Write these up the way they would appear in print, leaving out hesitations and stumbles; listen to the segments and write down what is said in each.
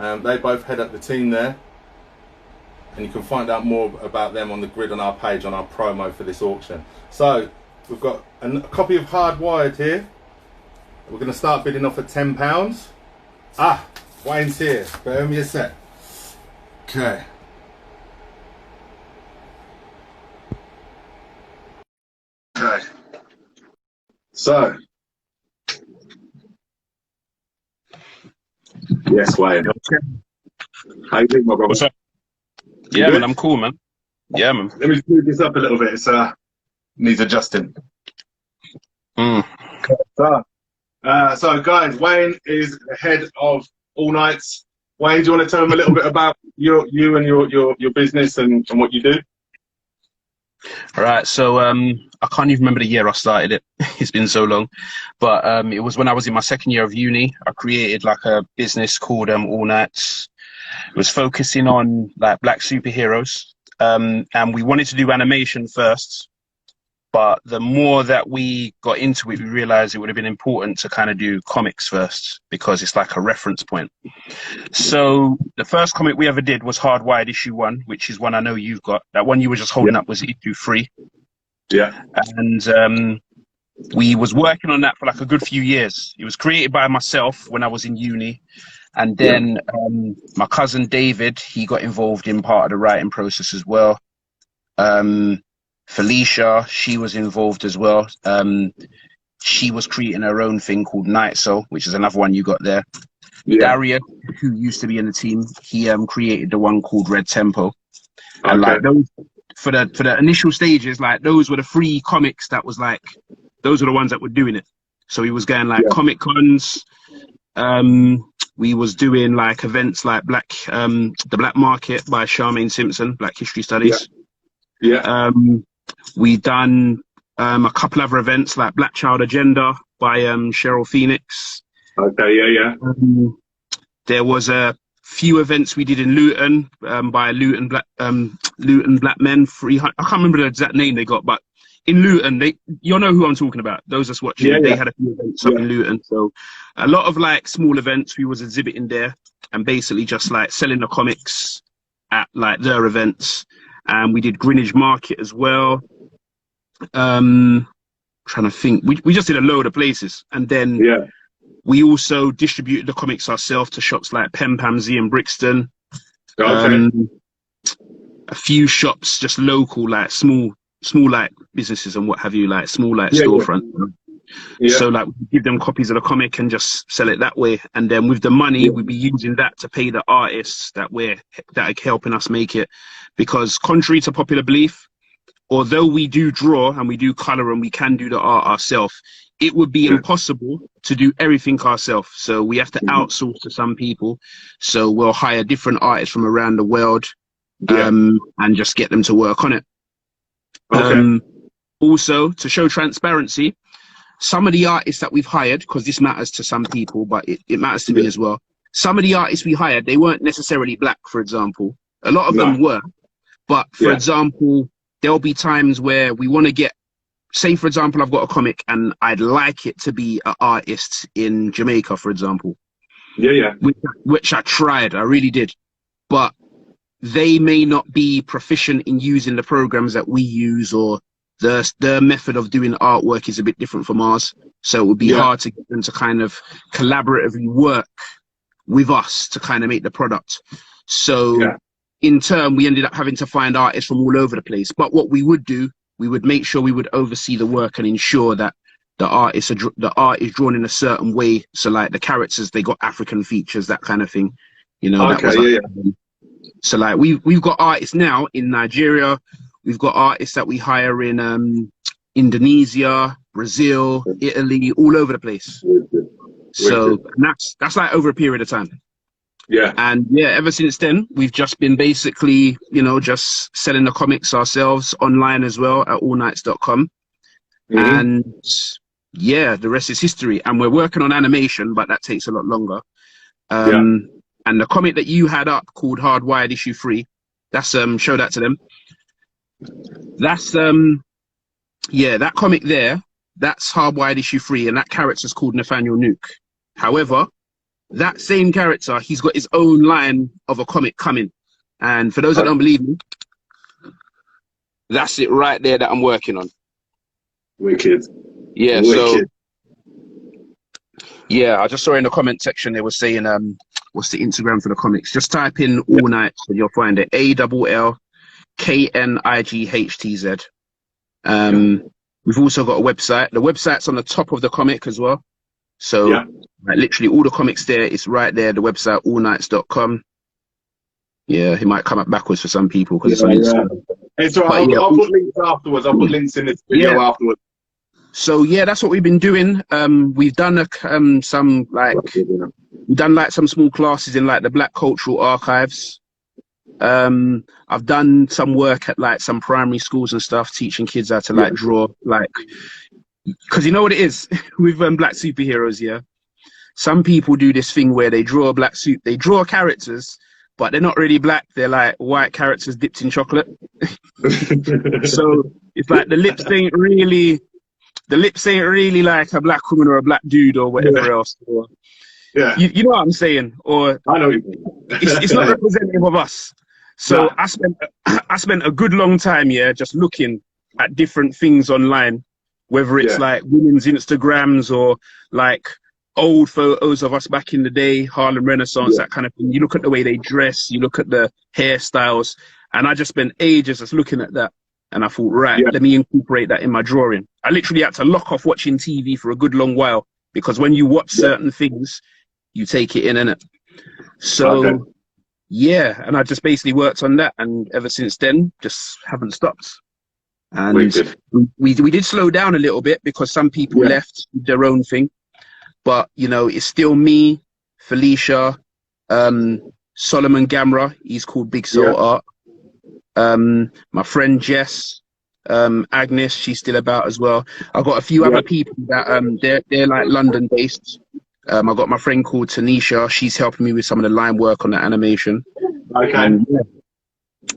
They both head up the team there, and you can find out more about them on the grid on our page on our promo for this auction. So we've got a copy of Hardwired here. We're going to start bidding off at £10. Wayne's here. Bear me a sec. Okay. Okay. So. Yes, Wayne. How you doing, my brother? What's up? Yeah, man, I'm cool, man. Yeah, man. Let me just move this up a little bit. It's needs adjusting. So guys, Wayne is the head of All Knightz. Wayne, do you want to tell them a little bit about you and your business and what you do? All right, so I can't even remember the year I started it. It's been so long, but it was when I was in my second year of uni. I created like a business called All Knightz. It was focusing on like black superheroes, and we wanted to do animation first. But the more that we got into it, we realized it would have been important to kind of do comics first because it's like a reference point. So the first comic we ever did was Hardwired issue 1, which is one I know you've got. That one you were just holding up was issue 3. Yeah. And we was working on that for like a good few years. It was created by myself when I was in uni. And then my cousin David, he got involved in part of the writing process as well. Felicia, she was involved as well. She was creating her own thing called Knightz, which is another one you got there. Yeah. Darius, who used to be in the team, he created the one called Red Tempo. And like those for the initial stages, like those were the 3 comics that was like those were the ones that were doing it. So he was going like Comic Cons. We was doing like events like the Black Market by Charmaine Simpson, Black History Studies. We done a couple other events like Black Child Agenda by Cheryl Phoenix. There was a few events we did in Luton by Luton Black Men. I can't remember the exact name they got, but in Luton, you'll know who I'm talking about. Those that's watching, they had a few events up in Luton. So a lot of like small events we was exhibiting there and basically just like selling the comics at like their events. And we did Greenwich Market as well. Trying to think, we just did a load of places, and then we also distributed the comics ourselves to shops like Pen Pamsy and Brixton. A few shops just local, like small like businesses and what have you, like small like storefront. So like we give them copies of the comic and just sell it that way, and then with the money we'd be using that to pay the artists that are helping us make it. Because contrary to popular belief, although we do draw and we do color and we can do the art ourselves, it would be impossible to do everything ourselves. So we have to outsource to some people. So we'll hire different artists from around the world and just get them to work on it. Also, to show transparency, some of the artists that we've hired, because this matters to some people, but it matters to me as well. Some of the artists we hired, they weren't necessarily black, for example. A lot of them were. But for example, there'll be times where we want to get, say, for example, I've got a comic and I'd like it to be an artist in Jamaica, for example. Which I tried, I really did. But they may not be proficient in using the programs that we use, or their method of doing artwork is a bit different from ours. So it would be hard to get them to kind of collaboratively work with us to kind of make the product. So in turn, we ended up having to find artists from all over the place. But what we would do, we would make sure we would oversee the work and ensure that the art is drawn in a certain way. So like the characters, they got African features, that kind of thing. You know, so like we've got artists now in Nigeria. We've got artists that we hire in Indonesia, Brazil, Italy, all over the place. So that's like over a period of time. And ever since then, we've just been basically, you know, just selling the comics ourselves online as well at allknightz.com. And the rest is history. And we're working on animation, but that takes a lot longer. And the comic that you had up called Hardwired issue 3, that's show that to them. That's that comic there, that's Hardwired issue 3, and that character's called Nathaniel Nuke. However, that same character, he's got his own line of a comic coming. And for those that don't believe me, that's it right there that I'm working on. Wicked. Yeah, Wicked. so yeah, I just saw in the comment section they were saying what's the Instagram for the comics? Just type in All Knightz and you'll find it. ALLKNIGHTZ. We've also got a website. The website's on the top of the comic as well. So like, literally all the comics there, it's right there, the website allknightz.com. Yeah, it might come up backwards for some people because it's on Instagram. It's all right. I'll put links afterwards. I'll put links in this video afterwards. So yeah, that's what we've been doing. We've done some small classes in like the Black Cultural Archives. I've done some work at like some primary schools and stuff, teaching kids how to like draw, like, because you know what it is with black superheroes. Yeah, some people do this thing where they draw they draw characters, but they're not really black. They're like white characters dipped in chocolate. So it's like the lips ain't really like a black woman or a black dude or whatever else. Or, you know what I'm saying? Or I know what you mean. it's not representative of us. So I spent a good long time just looking at different things online, whether it's like women's Instagrams or like old photos of us back in the day, Harlem Renaissance, that kind of thing. You look at the way they dress, you look at the hairstyles, and I just spent ages just looking at that. And I thought, let me incorporate that in my drawing. I literally had to lock off watching TV for a good long while because when you watch certain things, you take it in, innit? So, and I just basically worked on that. And ever since then, just haven't stopped. And we did slow down a little bit because some people left their own thing. But, you know, it's still me, Felicia, Solomon Gamra. He's called Big Soul Art. My friend Jess, Agnes, she's still about as well. I've got a few other people that they're like London based. I've got my friend called Tanisha. She's helping me with some of the line work on the animation. And,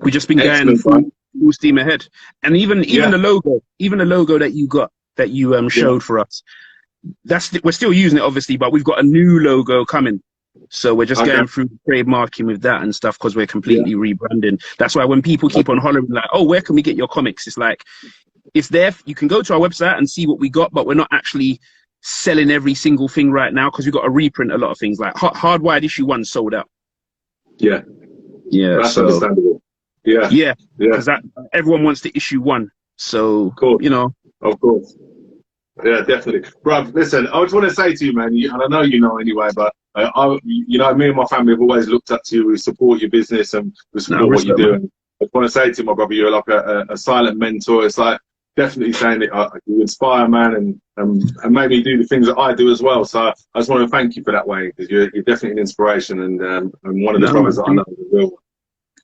we've just been going full steam ahead. And even the logo that you got, that you showed for us, we're still using it obviously, but we've got a new logo coming. So we're just going through trademarking with that and stuff because we're completely rebranding. That's why when people keep on hollering like, oh, where can we get your comics? It's like, it's there. You can go to our website and see what we got, but we're not actually selling every single thing right now because we've got to reprint a lot of things. Like Hardwired issue 1 sold out. Yeah. That's understandable. Because everyone wants to issue 1. So, you know. Of course. Yeah, definitely. Bruv, listen, I just want to say to you, man, and I know you know anyway, but you know, me and my family have always looked up to you. We support your business and we support what you do. And I just want to say to you, my brother, you're like a silent mentor. It's like definitely saying that you inspire, man, and maybe do the things that I do as well. So I just want to thank you for that way because you're definitely an inspiration and one of the brothers that I know is a real one.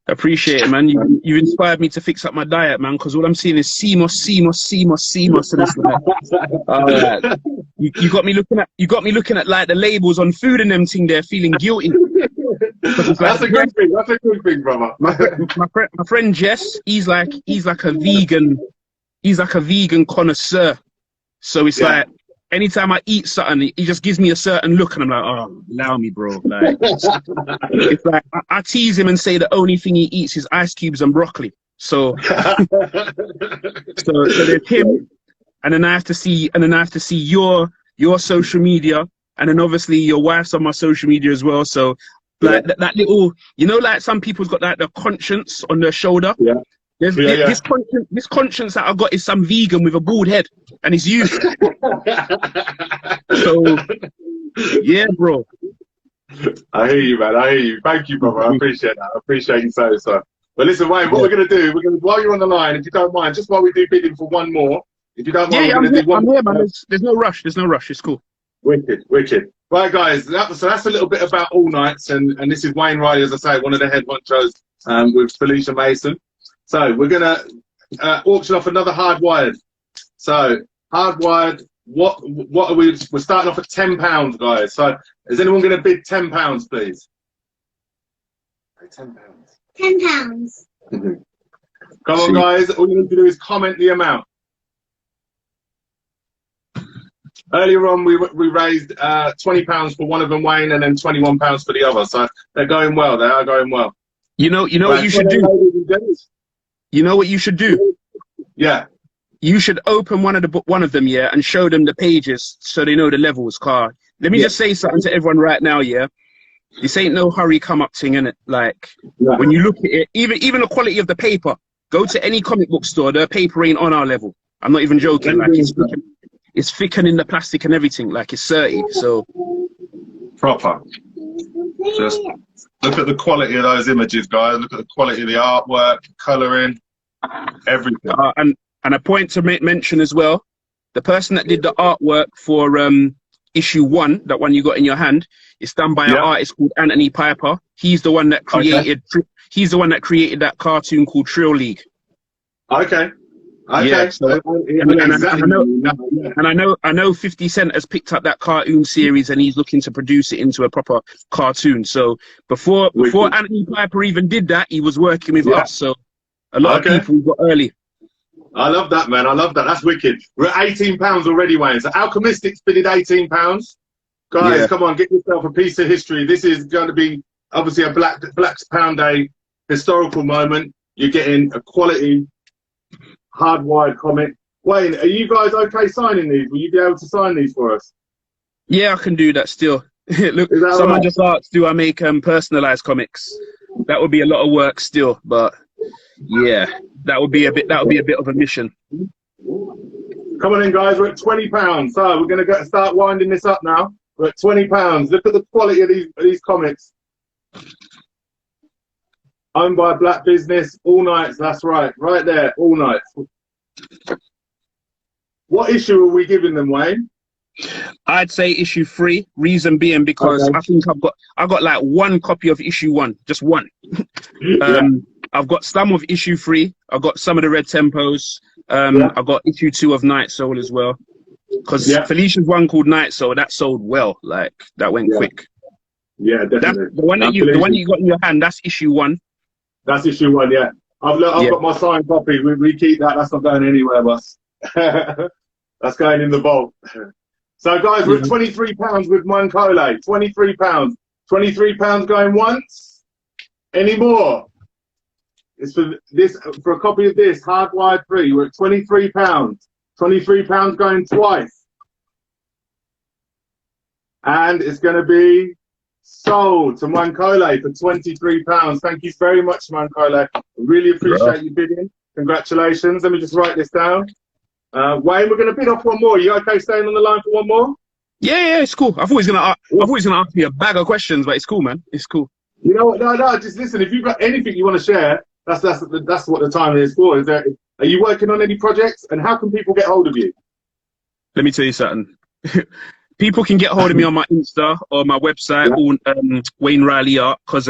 Appreciate it, man. You've inspired me to fix up my diet, man, because all I'm seeing is CMOS, and it's like, you got me looking at like the labels on food and them thing there, feeling guilty. That's a good thing. That's a good thing, brother. My friend Jess, he's like a vegan connoisseur. So it's like anytime I eat something, he just gives me a certain look, and I'm like, oh, allow me, bro. Like, it's like I tease him and say the only thing he eats is ice cubes and broccoli. So, so there's him, and then I have to see your social media, and then obviously your wife's on my social media as well. So, like that little, you know, like some people's got like the conscience on their shoulder. This conscience that I got is some vegan with a bald head, and it's you. So, yeah, bro. I hear you, man. I hear you. Thank you, brother. I appreciate that. I appreciate you so. But listen, Wayne, what we're going to do, while you're on the line, if you don't mind, just while we do bidding for one more, if you don't mind, we're going to do one more. I'm here, man. There's no rush. It's cool. Wicked. Right, guys, so that's a little bit about All Knightz, and this is Wayne Riley, as I say, one of the head honchos with Felicia Mason. So we're going to auction off another Hardwired. So Hardwired, what are we? We're starting off at £10, guys. So is anyone going to bid £10, please? £10. £10. Come on, guys. All you need to do is comment the amount. Earlier on, we raised £20 for one of them, Wayne, and then £21 for the other. So they're going well. They are going well. You know what you should do. You know what you should do. Yeah. You should open one of them, yeah, and show them the pages so they know the levels. Car. Let me just say something to everyone right now, yeah. This ain't no hurry come up thing, innit? Like when you look at it, even the quality of the paper. Go to any comic book store. The paper ain't on our level. I'm not even joking. Like it's thickening the plastic and everything. Like it's 30. So proper. Just look at the quality of those images, guys. Look at the quality of the artwork, colouring, everything. And a point to mention as well, the person that did the artwork for issue 1, that one you got in your hand, it's done by an artist called Anthony Piper. He's the one that created. He's the one that created that cartoon called Trill League. Okay. Yeah, so, I know 50 Cent has picked up that cartoon series and he's looking to produce it into a proper cartoon. So before Anthony Piper even did that, he was working with us. So a lot of people got early. I love that, man. I love that. That's wicked. We're at £18 already, Wayne. So Alchemistic's bidded £18. Guys, come on, get yourself a piece of history. This is going to be obviously a Black Pound Day historical moment. You're getting a quality hardwired comic. Wayne, are you guys okay signing these? Will you be able to sign these for us? Yeah, I can do that still. Look, someone just asked, do I make personalized comics? That would be a lot of work still, but yeah, that would be a bit of a mission. Come on in, guys. We're at £20. So we're going to start winding this up now. We're at £20. Look at the quality of these comics. Owned by a black business, All Knightz. That's right there, All Knightz. What issue are we giving them, Wayne? I'd say issue 3. Reason being because I think I got like 1 copy of issue 1, just 1. I've got some of issue 3. I've got some of the Red Tempos. I've got issue 2 of Night Soul as well. Because Felicia's one called Night Soul, that sold well. Like that went quick. Yeah, definitely. The one that you got in your hand, that's issue 1. That's issue 1, yeah. I've got my signed copy. We keep that. That's not going anywhere, boss. That's going in the vault. So, guys, we're at £23 with Mancole. £23. £23 going once. Any more? It's for a copy of this hardwired 3. We're at £23. £23 going twice. And it's going to be sold to Mancole for £23. Thank you very much, Mancole. I really appreciate you bidding. Congratulations. Let me just write this down. Wayne, we're going to bid off one more. You okay staying on the line for one more? Yeah, it's cool. I've always gonna ask you a bag of questions, but it's cool, man. It's cool. You know what? No. Just listen. If you've got anything you want to share, that's what the time is for. Are you working on any projects? And how can people get hold of you? Let me tell you something. People can get hold of me on my Insta or my website, Wayne Riley Art. Because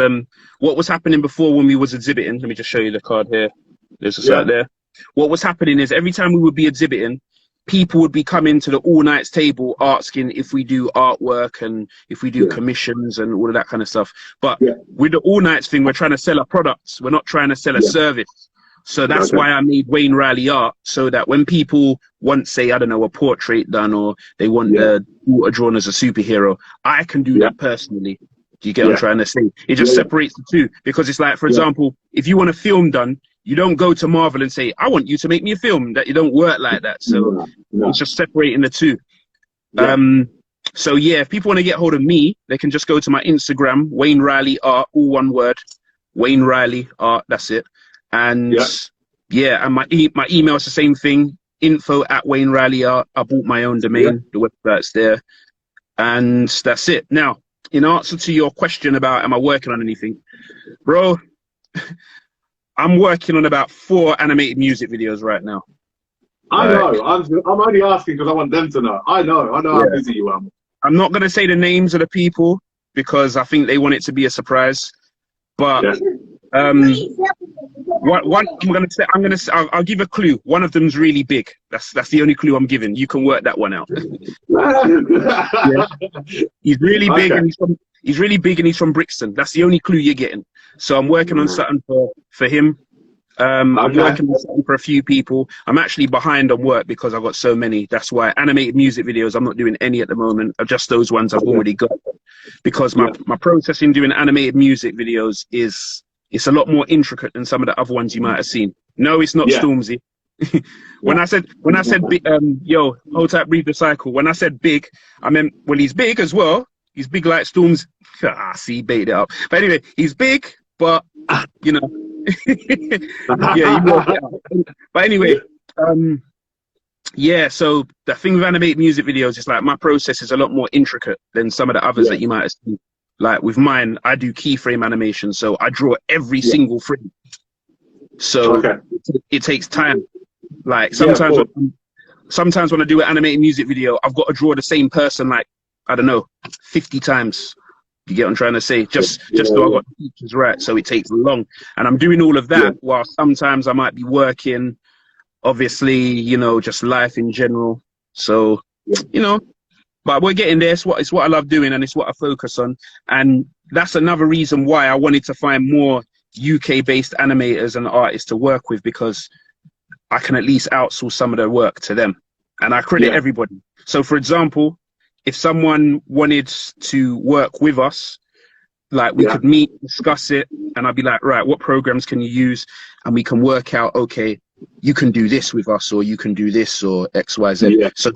what was happening before when we was exhibiting? Let me just show you the card here. There's a site there. What was happening is every time we would be exhibiting, people would be coming to the All Knightz table asking if we do artwork and if we do commissions and all of that kind of stuff. But with the All Knightz thing, we're trying to sell a product. We're not trying to sell a service. So that's why I made Wayne Riley Art, so that when people want, say, I don't know, a portrait done, or they want the daughter drawn as a superhero, I can do that personally. Do you get what I'm trying to say? It just separates the two, because it's like, for example, if you want a film done, you don't go to Marvel and say, I want you to make me a film. That you don't work like that. So it's just separating the two. So yeah, if people want to get hold of me, they can just go to my Instagram, Wayne Riley Art, all one word, Wayne Riley Art. That's it. And and my email is the same thing, info@Wayne Riley Art. I bought my own domain. The website's there, and that's it. Now, in answer to your question about am I working on anything, bro, I'm working on about 4 animated music videos right now. I know. I'm only asking because I want them to know. I know how busy you are. I'm not going to say the names of the people because I think they want it to be a surprise. But one I'll give a clue. One of them's really big. That's the only clue I'm giving. You can work that one out. He's really big, and he's from Brixton. That's the only clue you're getting. So I'm working on something for him. I'm Okay. working on something for a few people. I'm actually behind on work because I've got so many. That's why animated music videos, I'm not doing any at the moment. Just those ones I've already got. Because my process in doing animated music videos it's a lot more intricate than some of the other ones you might have seen. No, it's not Stormzy. When I said big, yo, hold tight, read the cycle. When I said big, I meant, well, he's big as well. He's big like Stormzy. See, baited it up. But anyway, he's big, but you know, yeah, you work it out. But anyway, yeah. So the thing with animated music videos is like my process is a lot more intricate than some of the others that you might have seen. Like with mine, I do keyframe animation, so I draw every single frame. So it takes time. Like sometimes when I do an animated music video, I've got to draw the same person like, I don't know, 50 times. You get what I'm trying to say? Just so I got the features right. So it takes long. And I'm doing all of that while sometimes I might be working, obviously, you know, just life in general. So, you know, but we're getting there. It's what I love doing, and it's what I focus on. And that's another reason why I wanted to find more UK-based animators and artists to work with, because I can at least outsource some of their work to them. And I credit everybody. So, for example, if someone wanted to work with us, like we could meet, discuss it, and I'd be like, right, what programs can you use? And we can work out, okay, you can do this with us, or you can do this, or X, Y, Z. So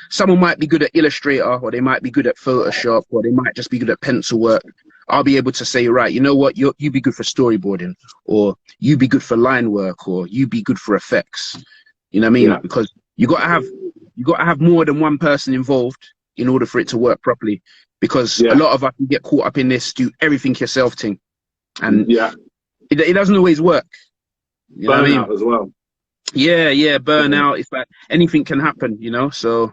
someone might be good at Illustrator, or they might be good at Photoshop, or they might just be good at pencil work. I'll be able to say, right, you know what, you be good for storyboarding, or you be good for line work, or you be good for effects. You know what I mean? Because you got to have more than one person involved in order for it to work properly. Because a lot of us can get caught up in this, do everything yourself thing, and it doesn't always work. You know what I mean? As well. Yeah, burnout. It's like anything can happen, you know. So,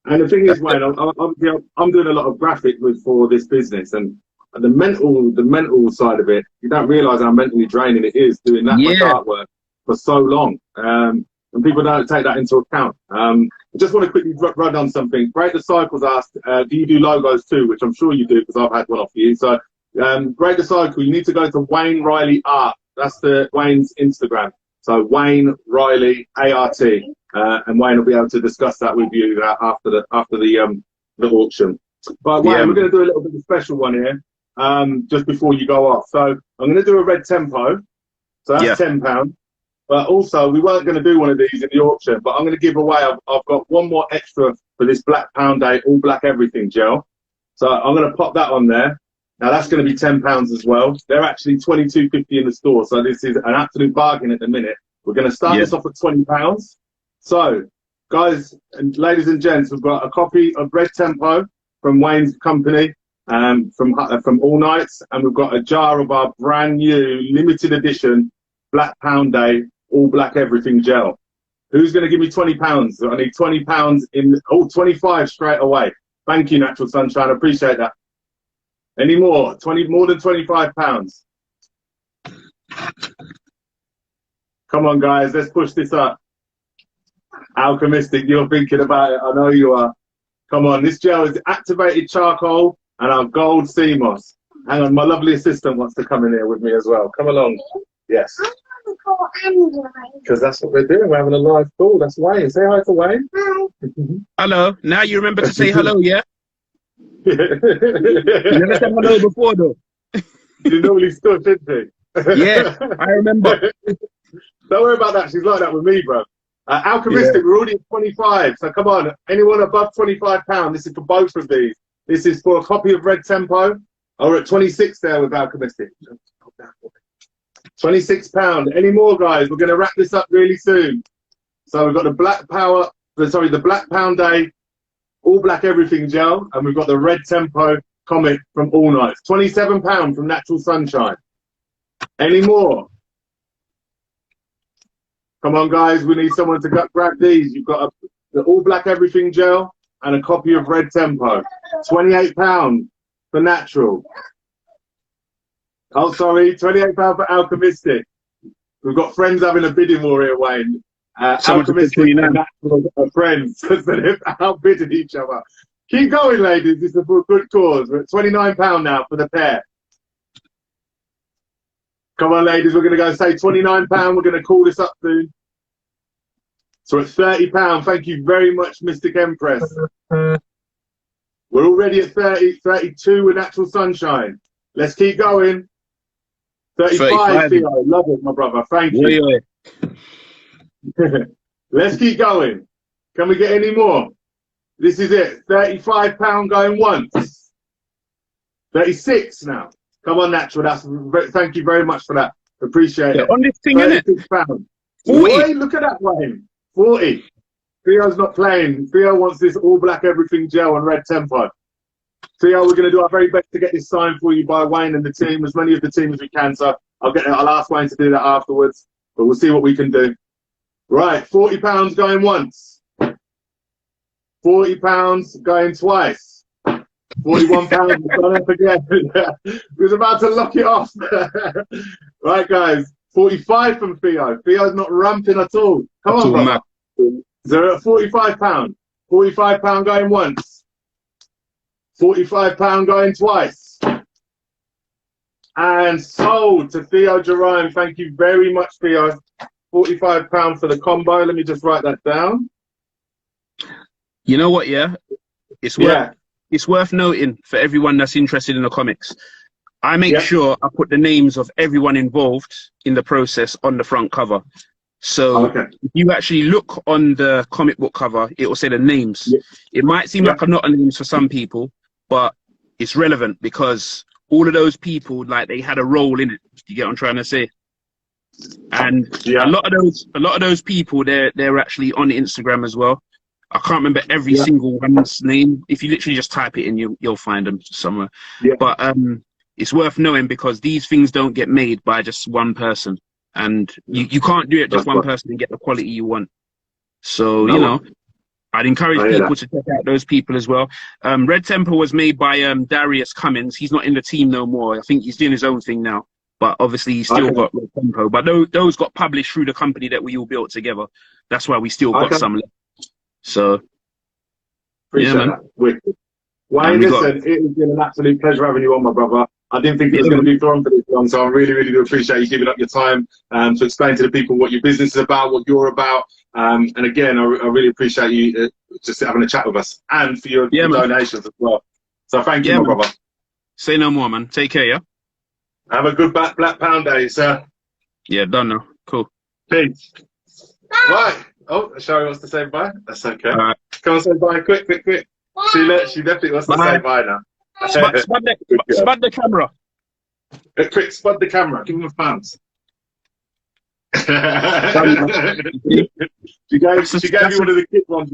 and the thing is, Wayne, I'm doing a lot of graphic for this business, and the mental side of it, you don't realise how mentally draining it is doing that much artwork for so long, and people don't take that into account. I just want to quickly run on something. Break the Cycle's asked, do you do logos too? Which I'm sure you do, because I've had one off you. So, Break the Cycle, you need to go to Wayne Riley Art. That's Wayne's Instagram. So Wayne Riley ART, and Wayne will be able to discuss that with you after the auction. But Wayne, we're going to do a little bit of a special one here, just before you go off. So I'm going to do a red tempo. So that's £10. But also, we weren't going to do one of these in the auction, but I'm going to give away. I've got one more extra for this Black Pound Day All Black Everything gel. So I'm going to pop that on there. Now that's going to be £10 as well. They're actually $22.50 in the store, so this is an absolute bargain at the minute. We're going to start this off at £20. So, guys and ladies and gents, we've got a copy of Red Tempo from Wayne's company, from All Knightz, and we've got a jar of our brand new limited edition Black Pound Day All Black Everything gel. Who's going to give me £20? I need £20 in, 25 straight away. Thank you, Natural Sunshine. I appreciate that. Any more? More than £25. Come on, guys, let's push this up. Alchemistic, you're thinking about it. I know you are. Come on, this gel is activated charcoal and our gold sea moss. Hang on, my lovely assistant wants to come in here with me as well. Come along. Yes. Because that's what we're doing. We're having a live call. That's Wayne. Say hi to Wayne. Hi. Hello. Now you remember to say hello, yeah? You never said hello before, though. You normally stood, didn't he? Yeah, I remember. Don't worry about that. She's like that with me, bro. Alchemistic, we're already at 25. So come on, anyone above £25, this is for both of these. This is for a copy of Red Tempo. Oh, we're at 26 there with Alchemistic. £26. Any more, guys? We're going to wrap this up really soon. So we've got the the Black Pound Day All Black Everything gel, and we've got the Red Tempo comic from All Knightz. £27 from Natural Sunshine. Any more? Come on, guys. We need someone to grab these. You've got the All Black Everything gel and a copy of Red Tempo. £28 for Natural. Oh, sorry. £28 for Alchemistic. We've got friends having a bidding war here, Wayne. Alchemistic and Natural are friends. So they're outbidding each other. Keep going, ladies. This is for a good cause. We're at £29 now for the pair. Come on, ladies, we're going to go say £29. We're going to call this up soon. So at £30. Thank you very much, Mr. Empress. We're already at 30, 32 with natural sunshine. Let's keep going. 35, Theo. Love it, my brother. Thank you. Yeah. Let's keep going. Can we get any more? This is it. £35 going once. 36 now. Come on, natural. Thank you very much for that. Appreciate it. On this thing, innit? £36. 40. Look at that, Wayne. 40. Theo's not playing. Theo wants this all black everything gel and red tempo. Theo, we're going to do our very best to get this signed for you by Wayne and the team, as many of the team as we can. So I'll ask Wayne to do that afterwards, but we'll see what we can do. Right, £40 going once. £40 going twice. £41 gone up again. We was about to lock it off. Right, guys. 45 from Theo. Theo's not ramping at all. Come on, brother. So at £45. £45 going once. £45 going twice. And sold to Theo Jerome. Thank you very much, Theo. £45 for the combo. Let me just write that down. You know what, yeah? It's worth noting for everyone that's interested in the comics. I make sure I put the names of everyone involved in the process on the front cover. So if you actually look on the comic book cover, it will say the names. It might seem like I'm not on names for some people, but it's relevant because all of those people, like, they had a role in it. You get what I'm trying to say? And a lot of those people, they're actually on Instagram as well. I can't remember every single one's name. If you literally just type it in, you'll find them somewhere. But it's worth knowing because these things don't get made by just one person, and you can't do it just one person and get the quality you want. So you know, I'd encourage people to check out those people as well. Red Temple was made by Darius Cummins. He's not in the team no more. I think he's doing his own thing now. But obviously he's still got Red Tempo. But those got published through the company that we all built together. That's why we still got some left. So, appreciate that. Wicked. Wayne, listen, it has been an absolute pleasure having you on, my brother. I didn't think it was going to be thrown for this long, so I really, really do appreciate you giving up your time to explain to the people what your business is about, what you're about. And again, I really appreciate you just having a chat with us and for your donations as well. So thank you, my brother. Say no more, man. Take care, yeah? Have a good Black Pound day, sir. Yeah, done now. Cool. Peace. Right. Oh, Shari wants to say bye. That's okay. All right. Come on, say bye, quick. She definitely wants to say bye now. Spud the camera. Quick, spud the camera. Give them a thumbs. She gave you one of the kid ones.